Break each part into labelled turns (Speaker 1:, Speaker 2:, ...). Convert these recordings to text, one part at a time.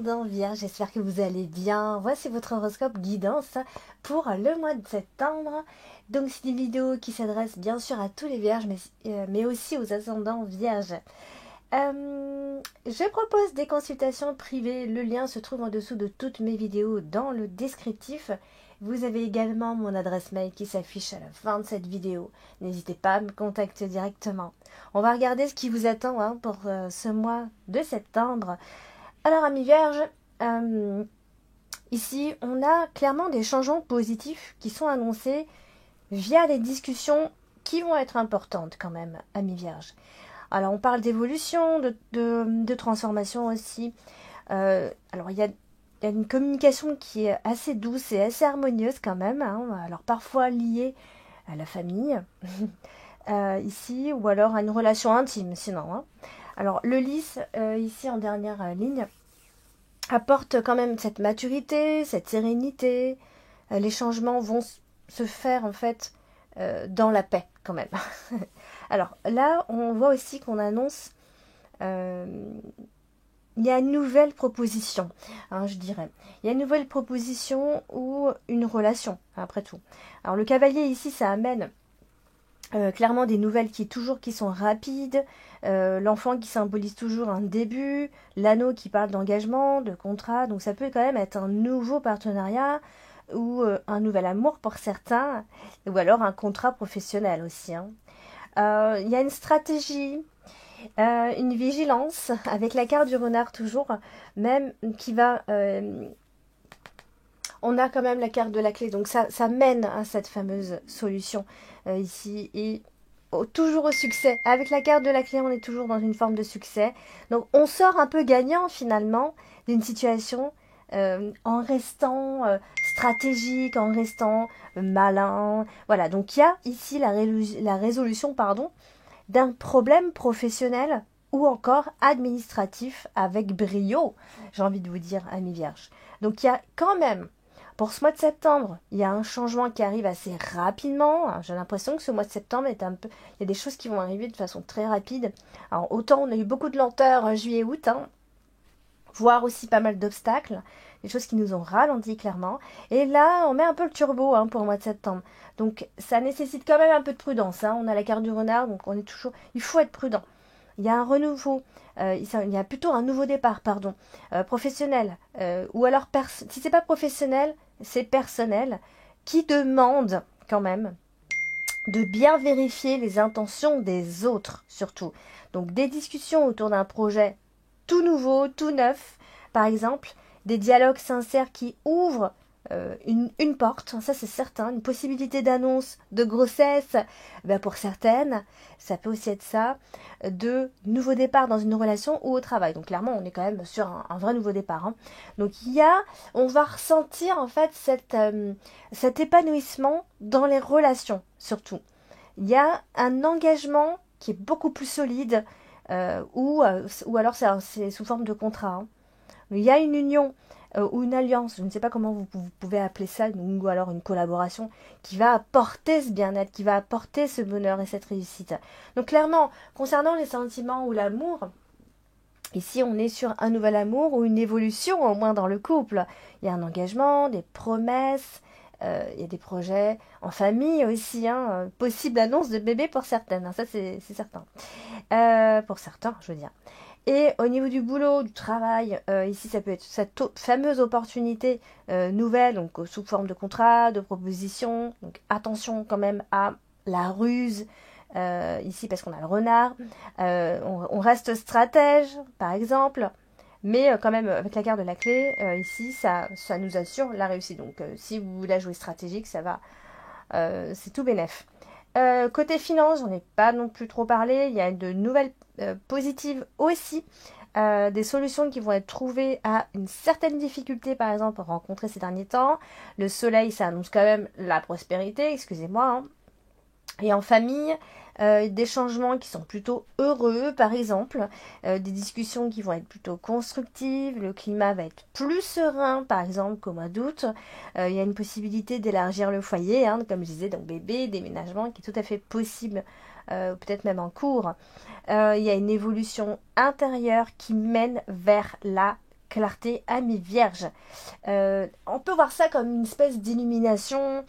Speaker 1: ascendant Vierge, j'espère que vous allez bien. Voici votre horoscope guidance pour le mois de septembre. Donc c'est une vidéo qui s'adresse bien sûr à tous les Vierges, mais aussi aux ascendants Vierges. Je propose des consultations privées, le lien se trouve en dessous de toutes mes vidéos dans le descriptif. Vous avez également mon adresse mail qui s'affiche à la fin de cette vidéo. N'hésitez pas à me contacter directement. On va regarder ce qui vous attend pour ce mois de septembre. Alors, amis Vierges, ici, on a clairement des changements positifs qui sont annoncés via des discussions qui vont être importantes quand même, amis Vierges. Alors, on parle d'évolution, de transformation aussi. Alors, il y a une communication qui est assez douce et assez harmonieuse quand même. Alors, parfois liée à la famille, ici, ou alors à une relation intime, sinon. Alors, le lys, ici en dernière ligne, apporte quand même cette maturité, cette sérénité. Les changements vont se faire en fait dans la paix quand même. Alors là, on voit aussi qu'on annonce, il y a une nouvelle proposition, je dirais. Il y a une nouvelle proposition ou une relation, après tout. Alors le cavalier ici, ça amène clairement des nouvelles qui sont rapides, l'enfant qui symbolise toujours un début, l'anneau qui parle d'engagement, de contrat, donc ça peut quand même être un nouveau partenariat ou un nouvel amour pour certains, ou alors un contrat professionnel aussi. Il y a une stratégie, une vigilance avec la carte du renard toujours, même qui va... on a quand même la carte de la clé, donc ça mène à cette fameuse solution ici, et toujours au succès. Avec la carte de la clé, on est toujours dans une forme de succès. Donc on sort un peu gagnant finalement d'une situation en restant stratégique, en restant malin. Voilà, donc il y a ici la résolution d'un problème professionnel ou encore administratif avec brio, j'ai envie de vous dire, amis Vierges. Donc il y a quand même, pour ce mois de septembre, il y a un changement qui arrive assez rapidement. J'ai l'impression que ce mois de septembre est un peu... Il y a des choses qui vont arriver de façon très rapide. Alors autant on a eu beaucoup de lenteur juillet-août, voire aussi pas mal d'obstacles, des choses qui nous ont ralenti clairement. Et là, on met un peu le turbo pour le mois de septembre. Donc ça nécessite quand même un peu de prudence. On a la carte du renard, donc on est toujours... Il faut être prudent. Il y a un renouveau, il y a plutôt un nouveau départ, professionnel, ou alors si c'est pas professionnel, c'est personnel, qui demande quand même de bien vérifier les intentions des autres, surtout. Donc des discussions autour d'un projet tout nouveau, tout neuf, par exemple, des dialogues sincères qui ouvrent une porte, ça c'est certain, une possibilité d'annonce de grossesse, pour certaines, ça peut aussi être ça, de nouveau départ dans une relation ou au travail. Donc clairement, on est quand même sur un vrai nouveau départ. Donc on va ressentir en fait cet épanouissement dans les relations, surtout. Il y a un engagement qui est beaucoup plus solide, ou alors c'est sous forme de contrat. Il y a une union ou une alliance, je ne sais pas comment vous pouvez appeler ça, ou alors une collaboration qui va apporter ce bien-être, qui va apporter ce bonheur et cette réussite. Donc clairement, concernant les sentiments ou l'amour, ici on est sur un nouvel amour ou une évolution au moins dans le couple. Il y a un engagement, des promesses, il y a des projets en famille aussi, possible annonce de bébé pour certaines, ça c'est certain. Pour certains, je veux dire. Et au niveau du boulot, du travail, ici ça peut être cette fameuse opportunité nouvelle, donc sous forme de contrat, de proposition. Donc attention quand même à la ruse, ici parce qu'on a le renard. On reste stratège, par exemple, mais quand même avec la carte de la clé, ici ça nous assure la réussite. Donc si vous la jouez stratégique, ça va, c'est tout bénef. Côté finance, j'en ai pas non plus trop parlé. Il y a de nouvelles positives aussi. Des solutions qui vont être trouvées à une certaine difficulté, par exemple, rencontrée ces derniers temps. Le soleil, ça annonce quand même la prospérité, excusez-moi. Et en famille, des changements qui sont plutôt heureux, par exemple, des discussions qui vont être plutôt constructives, le climat va être plus serein, par exemple, qu'au mois d'août. Il y a une possibilité d'élargir le foyer, comme je disais, donc bébé, déménagement, qui est tout à fait possible, peut-être même en cours. Il y a une évolution intérieure qui mène vers la clarté, amis vierges. On peut voir ça comme une espèce d'illumination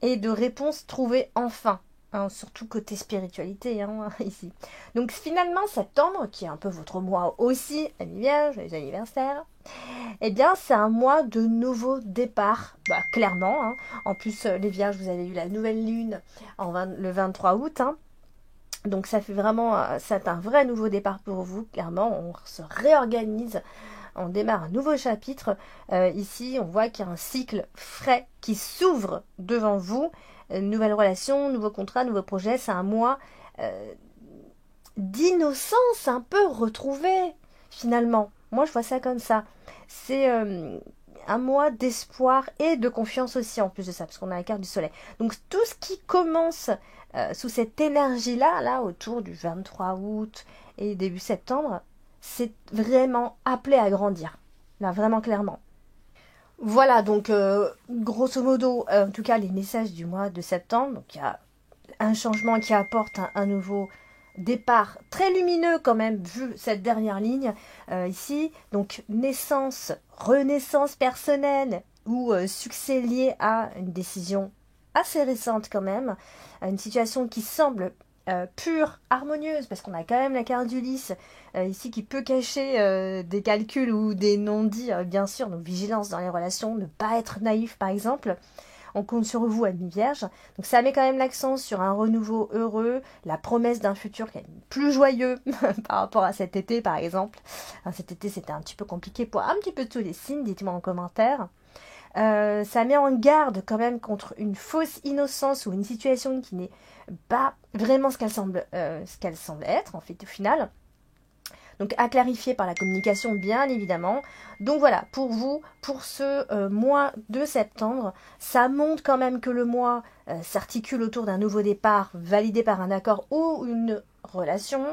Speaker 1: et de réponse trouvée enfin. Hein, surtout côté spiritualité, hein, ici. Donc finalement, septembre, qui est un peu votre mois aussi, amis vierges, les anniversaires, eh bien c'est un mois de nouveau départ, clairement. Hein. En plus, les vierges, vous avez eu la nouvelle lune le 23 août. Hein. Donc ça fait vraiment, c'est un vrai nouveau départ pour vous, clairement. On se réorganise, on démarre un nouveau chapitre. Ici, on voit qu'il y a un cycle frais qui s'ouvre devant vous. Nouvelle relation, nouveau contrat, nouveau projet. C'est un mois d'innocence un peu retrouvée, finalement. Moi, je vois ça comme ça. C'est un mois d'espoir et de confiance aussi, en plus de ça, parce qu'on a la carte du soleil. Donc, tout ce qui commence sous cette énergie-là, là, autour du 23 août et début septembre, c'est vraiment appelé à grandir. Là, vraiment clairement. Voilà, donc grosso modo, en tout cas les messages du mois de septembre. Donc il y a un changement qui apporte un nouveau départ très lumineux quand même, vu cette dernière ligne ici. Donc naissance, renaissance personnelle ou succès lié à une décision assez récente quand même. Une situation qui semble pure, harmonieuse, parce qu'on a quand même la carte d'Ulysse ici qui peut cacher des calculs ou des non-dits, bien sûr, donc vigilance dans les relations, ne pas être naïf par exemple. On compte sur vous, amis vierges. Donc ça met quand même l'accent sur un renouveau heureux, la promesse d'un futur qui est plus joyeux par rapport à cet été par exemple. Cet été c'était un petit peu compliqué pour un petit peu tous les signes, dites-moi en commentaire. Ça met en garde quand même contre une fausse innocence ou une situation qui n'est pas vraiment ce qu'elle semble être en fait au final. Donc à clarifier par la communication bien évidemment. Donc voilà, pour vous, pour ce mois de septembre, ça montre quand même que le mois s'articule autour d'un nouveau départ validé par un accord ou une relation.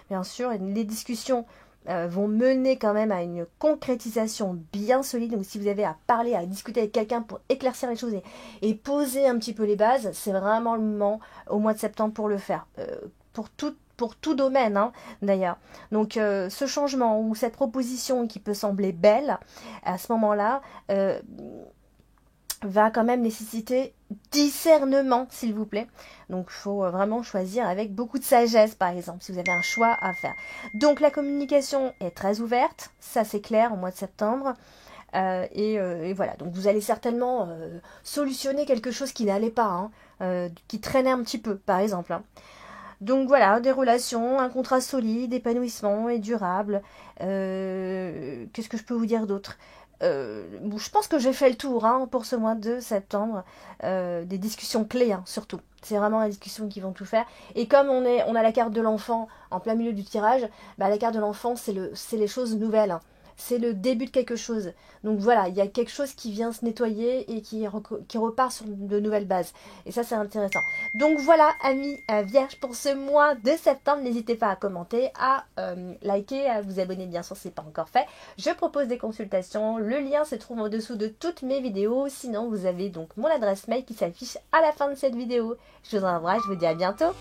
Speaker 1: Bien sûr, les discussions vont mener quand même à une concrétisation bien solide. Donc si vous avez à parler, à discuter avec quelqu'un pour éclaircir les choses et poser un petit peu les bases, c'est vraiment le moment au mois de septembre pour le faire. Pour tout domaine, hein, d'ailleurs. Donc ce changement ou cette proposition qui peut sembler belle, à ce moment-là, va quand même nécessiter discernement, s'il vous plaît. Donc il faut vraiment choisir avec beaucoup de sagesse, par exemple, si vous avez un choix à faire. Donc la communication est très ouverte, ça c'est clair, au mois de septembre. Et voilà, donc vous allez certainement solutionner quelque chose qui n'allait pas, hein, qui traînait un petit peu, par exemple. Hein. Donc voilà, des relations, un contrat solide, épanouissement et durable. Qu'est-ce que je peux vous dire d'autre? Je pense que j'ai fait le tour hein, pour ce mois de septembre. Des discussions clés, hein, surtout. C'est vraiment les discussions qui vont tout faire. Et comme on a la carte de l'enfant en plein milieu du tirage, la carte de l'enfant, c'est les choses nouvelles. Hein. C'est le début de quelque chose. Donc voilà, il y a quelque chose qui vient se nettoyer et qui repart sur de nouvelles bases. Et ça, c'est intéressant. Donc voilà, amis vierges, pour ce mois de septembre, n'hésitez pas à commenter, à liker, à vous abonner bien sûr si ce n'est pas encore fait. Je propose des consultations. Le lien se trouve en dessous de toutes mes vidéos. Sinon, vous avez donc mon adresse mail qui s'affiche à la fin de cette vidéo. Je vous embrasse, je vous dis à bientôt.